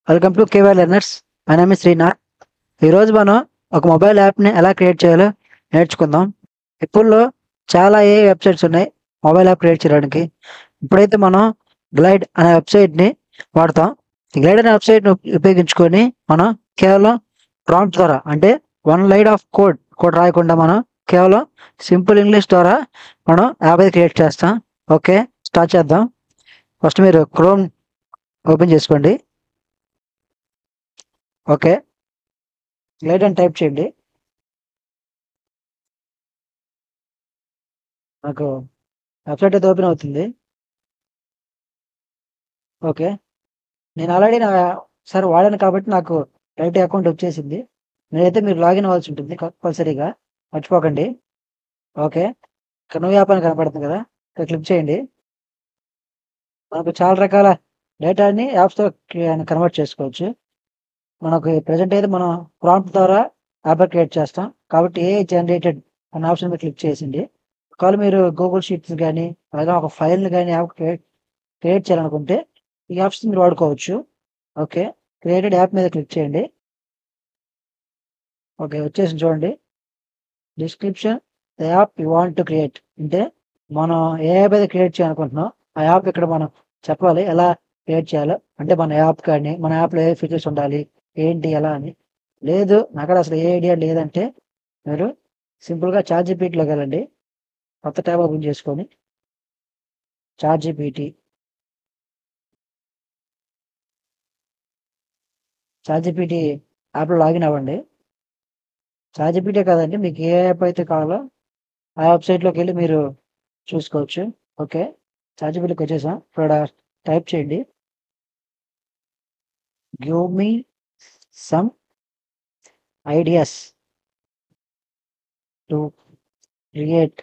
Welcome to KY learners. My name is Srinath. ఈరోజు మనం ఒక మొబైల్ యాప్ని ఎలా క్రియేట్ చేయాలో నేర్చుకుందాం. ఇప్పుడులో చాలా వెబ్సైట్స్ ఉన్నాయి మొబైల్ యాప్ క్రియేట్ చేయడానికి. ఇప్పుడైతే మనం గ్లైడ్ అనే వెబ్సైట్ని వాడతాం. ఈ గ్లైడ్ అనే వెబ్సైట్ని ఉపయోగించుకొని మనం కేవలం ప్రాంప్ట్ ద్వారా, అంటే వన్ లైన్ ఆఫ్ కోడ్ రాయకుండా మనం కేవలం సింపుల్ ఇంగ్లీష్ ద్వారా మనం యాప్ అయితే క్రియేట్ చేస్తాం. ఓకే, స్టార్ట్ చేద్దాం. ఫస్ట్ మీరు క్రోమ్ ఓపెన్ చేసుకోండి. ఓకే, గ్లైడ్ అని టైప్ చేయండి. నాకు వెబ్సైట్ అయితే ఓపెన్ అవుతుంది. ఓకే, నేను ఆల్రెడీ సార్ వాడాను కాబట్టి నాకు డైరెక్ట్ అకౌంట్ వచ్చేసింది. మీరు లాగిన్ అవ్వాల్సి ఉంటుంది కంపల్సరీగా, మర్చిపోకండి. ఓకే, ఇక్కడ నువ్వు యాప్ అని కనపడుతుంది కదా, ఇక్కడ క్లిక్ చేయండి. మనకు చాలా రకాల డేటాని యాప్స్తో కన్వర్ట్ చేసుకోవచ్చు. మనకు ప్రజెంట్ అయితే మనం ప్రాంప్ట్ ద్వారా యాప్ క్రియేట్ చేస్తాం కాబట్టి ఏ జనరేటెడ్ అనే ఆప్షన్ మీద క్లిక్ చేసింది. ఒకవేళ మీరు గూగుల్ షీట్స్ కానీ అలాగే ఒక ఫైల్ని కానీ యాప్ క్రియేట్ చేయాలనుకుంటే ఈ యాప్స్ మీరు వాడుకోవచ్చు. ఓకే, క్రియేటెడ్ యాప్ మీద క్లిక్ చేయండి. ఓకే, వచ్చేసి చూడండి description the app you want to create. అంటే మనం ఏ యాప్ అయితే క్రియేట్ చేయాలనుకుంటున్నాం ఆ యాప్ ఇక్కడ మనం చెప్పాలి ఎలా క్రియేట్ చేయాలో. అంటే మన యాప్ కానీ మన యాప్లో ఏ ఫీచర్స్ ఉండాలి, ఏంటి, ఎలా అని. లేదు నాకు అసలు ఏ ఐడియా లేదంటే మీరు సింపుల్గా చాట్‌జీపీటీలోకి వెళ్ళండి. కొత్త ట్యాబ్ ఓపెన్ చేసుకొని చాట్‌జీపీటీ యాప్లో లాగిన్ అవ్వండి. చాట్‌జీపీటీ కాదండి, మీకు ఏ యాప్ అయితే కావాలో ఆ వెబ్సైట్లోకి వెళ్ళి మీరు చూసుకోవచ్చు. ఓకే, చాట్‌జీపీటీకి వచ్చేసాం. ఇక్కడ టైప్ చేయండి, give me some ideas to create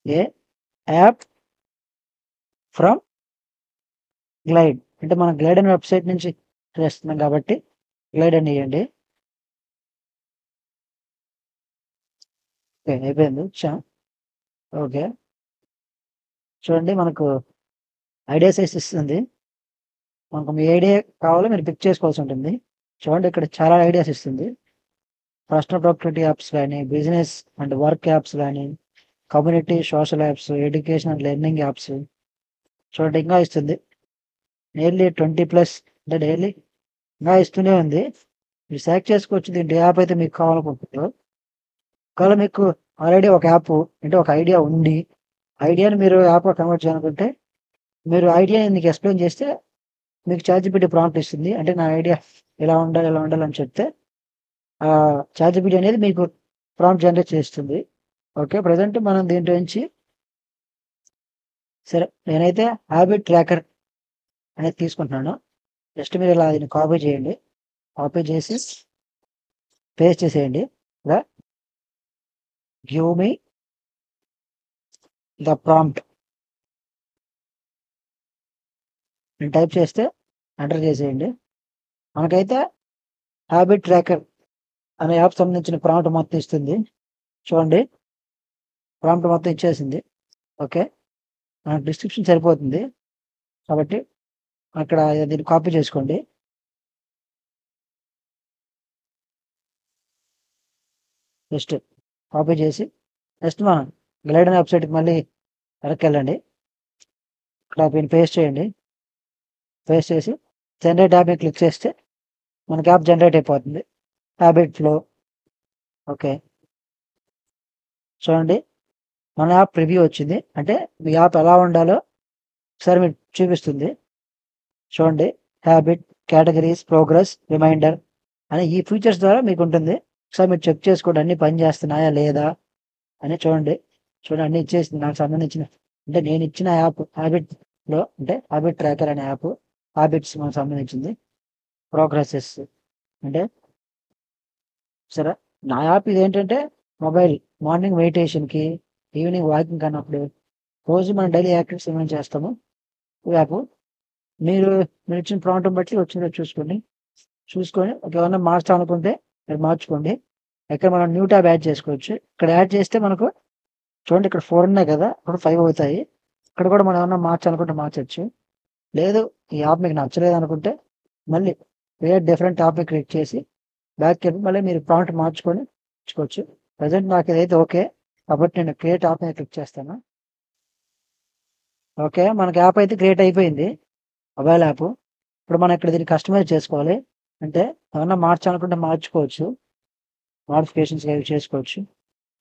a app from glide. అంటే మనం గ్లైడ్ అనే వెబ్సైట్ నుంచి చేస్తున్నాం కాబట్టి గ్లైడ్ అని ఇవ్వండి. ఓకే, అయిపోయింది. ఓకే, చూడండి మనకు ఐడియాస్ వేసి ఇస్తుంది. మనకు మీ ఐడియా కావాలో మీరు పిక్ చేసుకోవాల్సి ఉంటుంది. చూడండి ఇక్కడ చాలా ఐడియాస్ ఇస్తుంది. పర్సనల్ ప్రొడక్టివిటీ యాప్స్ కానీ, బిజినెస్ అండ్ వర్క్ యాప్స్ కానీ, community social apps, education and learning apps. చూడండి ఇంకా ఇస్తుంది. నియర్లీ 20+ అంటే డైలీ ఇంకా ఇస్తూనే ఉంది. మీరు సెలెక్ట్ చేసుకోవచ్చు దీంట్లో యాప్ అయితే మీకు కావాలనుకుంటున్నారు. ఒకవేళ మీకు ఆల్రెడీ ఒక యాప్ అంటే ఒక ఐడియా ఉండి ఐడియాని మీరు యాప్గా కన్వర్ట్ చేయాలనుకుంటే మీరు ఐడియాని మీకు ఎక్స్ప్లెయిన్ చేస్తే మీకు చాట్‌జీపీటీ ప్రాంప్ట్ ఇస్తుంది. అంటే నా ఐడియా ఎలా ఉండాలి అని చెప్తే చాట్‌జీపీటీ అనేది మీకు ప్రాంప్ట్ జనరేట్ చేస్తుంది. ఓకే, ప్రజెంట్ మనం దీంట్లో నుంచి సరే నేనైతే హ్యాబిట్ ట్రాకర్ అనేది తీసుకుంటున్నాను. జస్ట్ మీరు ఇలా దీన్ని కాపీ చేయండి. కాపీ చేసి పేస్ట్ చేసేయండి. ఇలా గివ్ మీ ద ప్రాంప్ట్ నేను టైప్ చేస్తే ఎంటర్ చేసేయండి. మనకైతే హ్యాబిట్ ట్రాకర్ అనే యాప్ సంబంధించిన ప్రాంప్ట్ మొత్తం ఇస్తుంది. చూడండి ప్రాంప్ట్ మొత్తం ఇచ్చేసింది. ఓకే, మనకు డిస్క్రిప్షన్ సరిపోతుంది కాబట్టి అక్కడ దీన్ని కాపీ చేసుకోండి. జస్ట్ కాపీ చేసి నెక్స్ట్ మనం గ్లైడ్ అనే వెబ్సైట్కి మళ్ళీ వెనక్కి వెళ్ళండి. ఇక్కడ దీన్ని పేస్ట్ చేయండి. పేస్ట్ చేసి జనరేట్ యాప్ మీద క్లిక్ చేస్తే మనకి యాప్ జనరేట్ అయిపోతుంది హ్యాబిట్ ఫ్లో. ఓకే, చూడండి మన యాప్ రివ్యూ వచ్చింది. అంటే మీ యాప్ ఎలా ఉండాలో ఒకసారి మీకు చూపిస్తుంది. చూడండి హ్యాబిట్, కేటగిరీస్, ప్రోగ్రెస్, రిమైండర్ అని ఈ ఫీచర్స్ ద్వారా మీకు ఉంటుంది. ఒకసారి మీరు చెక్ చేసుకోండి అన్ని పని చేస్తున్నాయా లేదా అని. చూడండి అన్ని ఇచ్చేసింది నాకు సంబంధించిన. అంటే నేను ఇచ్చిన యాప్ హ్యాబిట్లో అంటే హ్యాబిట్ ట్రాకర్ అనే యాప్ హ్యాబిట్స్ మనకు సంబంధించింది. ప్రోగ్రెసెస్ అంటే సరే నా యాప్ ఇదేంటంటే మొబైల్ మార్నింగ్ మెడిటేషన్కి, ఈవినింగ్ వాకింగ్ అన్నప్పుడు రోజు మనం డైలీ యాక్టివిటీస్ ఏమైనా చేస్తాము ఈ యాప్. మీరు ఇచ్చిన ప్రాంప్ట్ని బట్టి వచ్చిందో చూసుకొని ఏమన్నా మార్చాలనుకుంటే మీరు మార్చుకోండి. ఇక్కడ మనం న్యూ ట్యాబ్ యాడ్ చేసుకోవచ్చు. ఇక్కడ యాడ్ చేస్తే మనకు చూడండి ఇక్కడ 4 ఉన్నాయి కదా, ఇప్పుడు 5 అవుతాయి. ఇక్కడ కూడా మనం ఏమన్నా మార్చాలనుకుంటే మార్చచ్చు. లేదు ఈ యాప్ మీకు నచ్చలేదు అనుకుంటే మళ్ళీ క్రియేట్ డిఫరెంట్ టాపిక్ క్రియేట్ చేసి బ్యాక్కి వెళ్ళి మళ్ళీ మీరు ప్రాంప్ట్ మార్చుకొని ఇచ్చుకోవచ్చు. ప్రజెంట్ నాకు ఇదైతే ఓకే కాబట్టి నేను క్రియేట్ యాప్ మీద క్లిక్ చేస్తాను. ఓకే, మనకి యాప్ అయితే క్రియేట్ అయిపోయింది, మొబైల్ యాప్. ఇప్పుడు మనం ఇక్కడ దీన్ని కస్టమైజ్ చేసుకోవాలి. అంటే ఏమన్నా మార్చాలనుకుంటే మార్చుకోవచ్చు, మోడిఫికేషన్స్ ఏవి చేసుకోవచ్చు.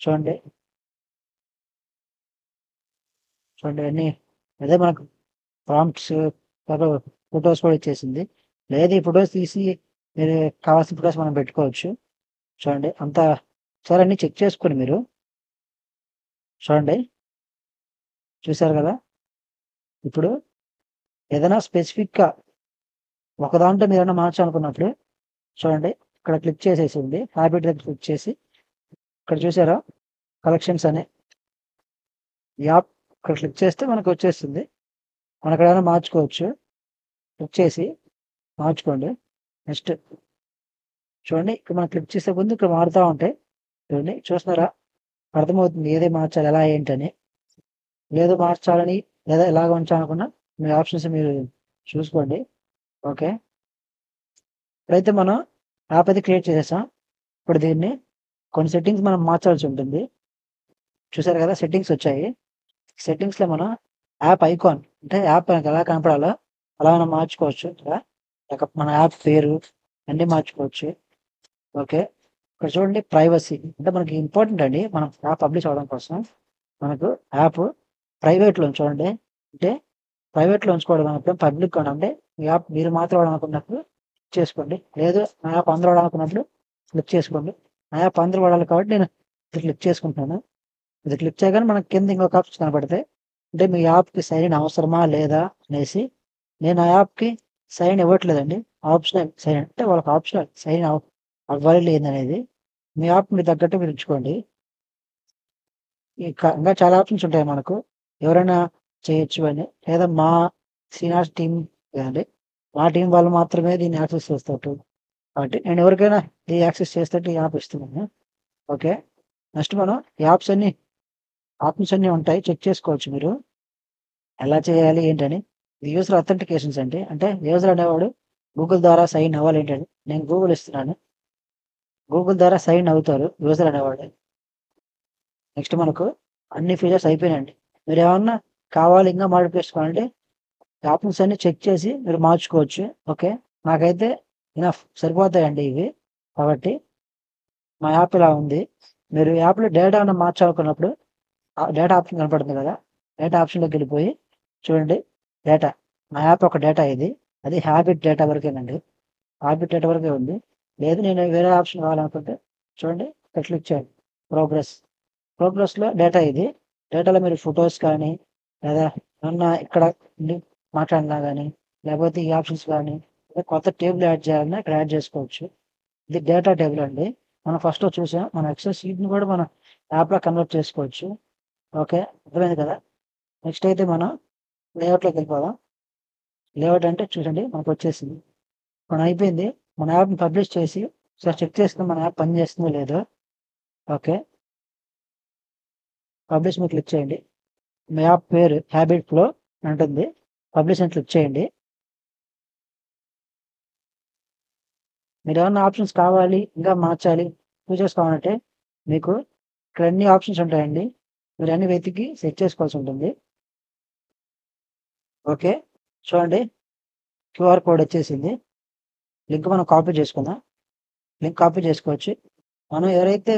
చూడండి చూడండి అన్నీ అదే మనకు ప్రాంప్ట్స్, ఫొటోస్ కూడా ఇచ్చేసింది. లేదు ఈ ఫొటోస్ తీసి మీరు కావాల్సిన ఫొటోస్ మనం పెట్టుకోవచ్చు. చూడండి అంతా ఒకసారి అన్నీ చెక్ చేసుకొని మీరు చూడండి. చూసారు కదా, ఇప్పుడు ఏదైనా స్పెసిఫిక్గా ఒక దాంట్లో మీరు ఏమైనా మార్చాలనుకున్నప్పుడు చూడండి ఇక్కడ క్లిక్ చేసేసింది, హ్యాబిట్ దగ్గర క్లిక్ చేసి ఇక్కడ చూసారా కలెక్షన్స్ అనే యాప్ ఇక్కడ క్లిక్ చేస్తే మనకు వచ్చేస్తుంది. మనం ఇక్కడ ఏమైనా మార్చుకోవచ్చు, క్లిక్ చేసి మార్చుకోండి. నెక్స్ట్ చూడండి ఇక్కడ మనం క్లిక్ చేసే ముందు ఇక్కడ మారుతూ ఉంటాయి. చూడండి చూస్తున్నారా, అర్థమవుతుంది ఏదే మార్చాలి ఎలా ఏంటని. లేదు మార్చాలని లేదా ఎలాగ ఉంచాలనుకున్నా మీ ఆప్షన్స్ మీరు చూసుకోండి. ఓకే, ఇప్పుడైతే మనం యాప్ అయితే క్రియేట్ చేసేసాం. ఇప్పుడు దీన్ని కొన్ని సెట్టింగ్స్ మనం మార్చాల్సి ఉంటుంది. చూసారు కదా సెట్టింగ్స్ వచ్చాయి. సెట్టింగ్స్లో మనం యాప్ ఐకాన్ అంటే యాప్ మనకు ఎలా కనపడాలో అలా మనం మార్చుకోవచ్చు. ఇక్కడ మన యాప్ పేరు అన్నీ మార్చుకోవచ్చు. ఓకే, ఇక్కడ చూడండి ప్రైవసీ అంటే మనకి ఇంపార్టెంట్ అండి. మనం యాప్ పబ్లిష్ అవ్వడం కోసం మనకు యాప్ ప్రైవేట్లో చూడండి, అంటే ప్రైవేట్లో ఉంచుకోవడం అనుకుంటే పబ్లిక్ అంటే ఈ యాప్ మీరు మాత్రం వాడాలనుకున్నప్పుడు చేసుకోండి. లేదు నా యాప్ అందరూ వాడాలనుకున్నప్పుడు క్లిక్ చేసుకోండి. నా యాప్ అందరూ వాడాలి కాబట్టి నేను ఇది క్లిక్ చేసుకుంటున్నాను. ఇది క్లిక్ చేయగానే మనకి కింద ఇంకొక ఆప్షన్ కనపడతాయి. అంటే మీ యాప్కి సైన్ ఇన్ అవసరమా లేదా అనేసి. నేను ఆ యాప్కి సైన్ ఇవ్వట్లేదండి, ఆప్షనల్ సైన్ అంటే వాళ్ళకి ఆప్షనల్ సైన్ అవ్వాలి లేదనేది. మీ యాప్ మీరు తగ్గట్టు మీరు ఉంచుకోండి. ఇంకా చాలా ఆప్షన్స్ ఉంటాయి మనకు, ఎవరైనా చేయొచ్చు అని. లేదా మా సీనియర్స్ టీం కదండి, మా టీం వాళ్ళు మాత్రమే దీన్ని యాక్సెస్ చేస్తారు కాబట్టి నేను ఎవరికైనా ఈ యాక్సెస్ చేస్తే ఈ యాప్ ఇస్తున్నాను. ఓకే, నెక్స్ట్ మనం యాప్స్ అన్ని ఆప్షన్స్ అన్నీ ఉంటాయి, చెక్ చేసుకోవచ్చు మీరు ఎలా చేయాలి ఏంటని. ఇది యూజర్ అథెంటికేషన్స్ అండి, అంటే యూజర్ అనేవాడు గూగుల్ ద్వారా సైన్ అవ్వాలి ఏంటని. నేను గూగుల్ ఇస్తున్నాను, గూగుల్ ద్వారా సైన్ అవుతారు యూజర్ అనేవాడు. నెక్స్ట్ మనకు అన్ని ఫీచర్స్ అయిపోయినాయండి. మీరు ఏమన్నా కావాలి ఇంకా మాడిఫికేషన్ ఆప్షన్స్ అన్ని చెక్ చేసి మీరు మార్చుకోవచ్చు. ఓకే, నాకైతే ఇనఫ్ సరిపోతాయండి ఇవి. కాబట్టి మా యాప్ ఇలా ఉంది. మీరు యాప్లో డేటా ఏమైనా మార్చాలనుకున్నప్పుడు డేటా ఆప్షన్ కనపడుతుంది కదా, డేటా ఆప్షన్లోకి వెళ్ళిపోయి చూడండి డేటా. నా యాప్ ఒక డేటా ఇది, అది హ్యాబిట్ డేటా వరకేనండి, హ్యాబిట్ డేటా వరకే ఉంది. లేదు నేను వేరే ఆప్షన్ కావాలనుకుంటే చూడండి ఇక్కడ క్లిక్ చేయండి, ప్రోగ్రెస్లో డేటా ఇది. డేటాలో మీరు ఫొటోస్ కానీ లేదా ఏమన్నా ఇక్కడ మాట్లాడినా కానీ లేకపోతే ఈ ఆప్షన్స్ కానీ కొత్త టేబుల్ యాడ్ చేయాలన్నా ఇక్కడ యాడ్ చేసుకోవచ్చు. ఇది డేటా టేబుల్ అండి, మనం ఫస్ట్లో చూసాం. మన ఎక్సెల్ షీట్ని కూడా మనం యాప్లో కన్వర్ట్ చేసుకోవచ్చు. ఓకే, అర్థమైంది కదా. నెక్స్ట్ అయితే మనం లేఅవుట్లోకి వెళ్ళిపోదాం. లేఅవుట్ అంటే చూడండి మనకు వచ్చేసింది, మనం అయిపోయింది. మన యాప్ని పబ్లిష్ చేసి ఒకసారి చెక్ చేసుకుని మన యాప్ పనిచేస్తుందో లేదో. ఓకే, పబ్లిష్ మీద క్లిక్ చేయండి. మీ యాప్ పేరు హ్యాబిట్ ఫ్లో ఉంటుంది, పబ్లిష్ అని క్లిక్ చేయండి. మీరు ఏమన్నా ఆప్షన్స్ కావాలి ఇంకా మార్చాలి ఫీచర్స్ కావాలంటే మీకు ఇక్కడ అన్ని ఆప్షన్స్ ఉంటాయండి, మీరు అన్ని వెతికి సెట్ చేసుకోవాల్సి ఉంటుంది. ఓకే, చూడండి క్యూఆర్ కోడ్ వచ్చేసింది. లింక్ మనం కాపీ చేసుకుందాం, లింక్ కాపీ చేసుకోవచ్చు. మనం ఎవరైతే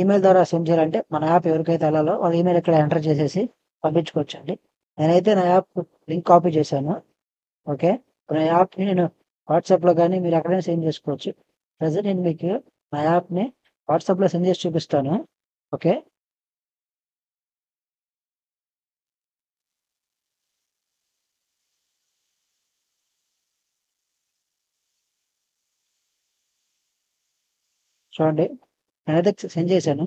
ఈమెయిల్ ద్వారా సెండ్ చేయాలంటే మన యాప్ ఎవరికైతే వెళ్ళాలో వాళ్ళ ఈమెయిల్ ఇక్కడ ఎంటర్ చేసేసి పంపించుకోవచ్చు అండి. నేనైతే నా యాప్ లింక్ కాపీ చేశాను. ఓకే, నా యాప్ని నేను వాట్సాప్లో కానీ మీరు ఎక్కడైనా సెండ్ చేసుకోవచ్చు. ప్రజెంట్ నేను మీకు నా యాప్ని వాట్సాప్లో సెండ్ చేసి చూపిస్తాను. ఓకే, చూడండి నేనైతే సెండ్ చేశాను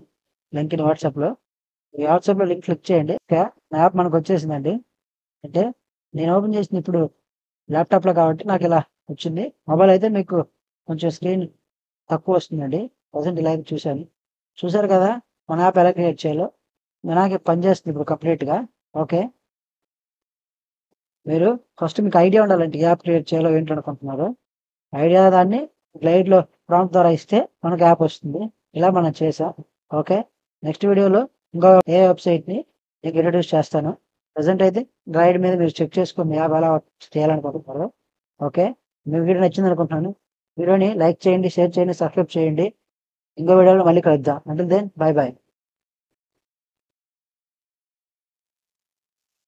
లింక్ని వాట్సాప్లో. ఈ వాట్సాప్లో లింక్ క్లిక్ చేయండి. ఓకే, నా యాప్ మనకు వచ్చేసిందండి. అంటే నేను ఓపెన్ చేసిన ఇప్పుడు ల్యాప్టాప్లో కాబట్టి నాకు ఇలా వచ్చింది. మొబైల్ అయితే మీకు కొంచెం స్క్రీన్ తక్కువ వస్తుందండి. ప్రజెంట్ ఇలా అయితే చూశారు కదా మన యాప్ ఎలా క్రియేట్ చేయాలో. నాకు పనిచేస్తుంది ఇప్పుడు కంప్లీట్గా. ఓకే, మీరు ఫస్ట్ మీకు ఐడియా ఉండాలంటే యాప్ క్రియేట్ చేయాలో ఏంటి అనుకుంటున్నారు. ఐడియా దాన్ని గ్లైడ్లో ప్రాంప్ట్ ద్వారా ఇస్తే మనకు యాప్ వస్తుంది. ఇలా మనం చేసాం. ఓకే, నెక్స్ట్ వీడియోలో ఇంకో ఏ వెబ్సైట్ని మీకు ఇంట్రడ్యూస్ చేస్తాను. ప్రజెంట్ అయితే గ్లైడ్ మీద మీరు చెక్ చేసుకుని యాప్ ఎలా చేయాలనుకుంటున్నారు. ఓకే, మీ వీడియో నచ్చింది అనుకుంటున్నాను. వీడియోని లైక్ చేయండి, షేర్ చేయండి, సబ్స్క్రైబ్ చేయండి. ఇంకో వీడియోలో మళ్ళీ కలుద్దాం. అంటే దెన్ బై బై.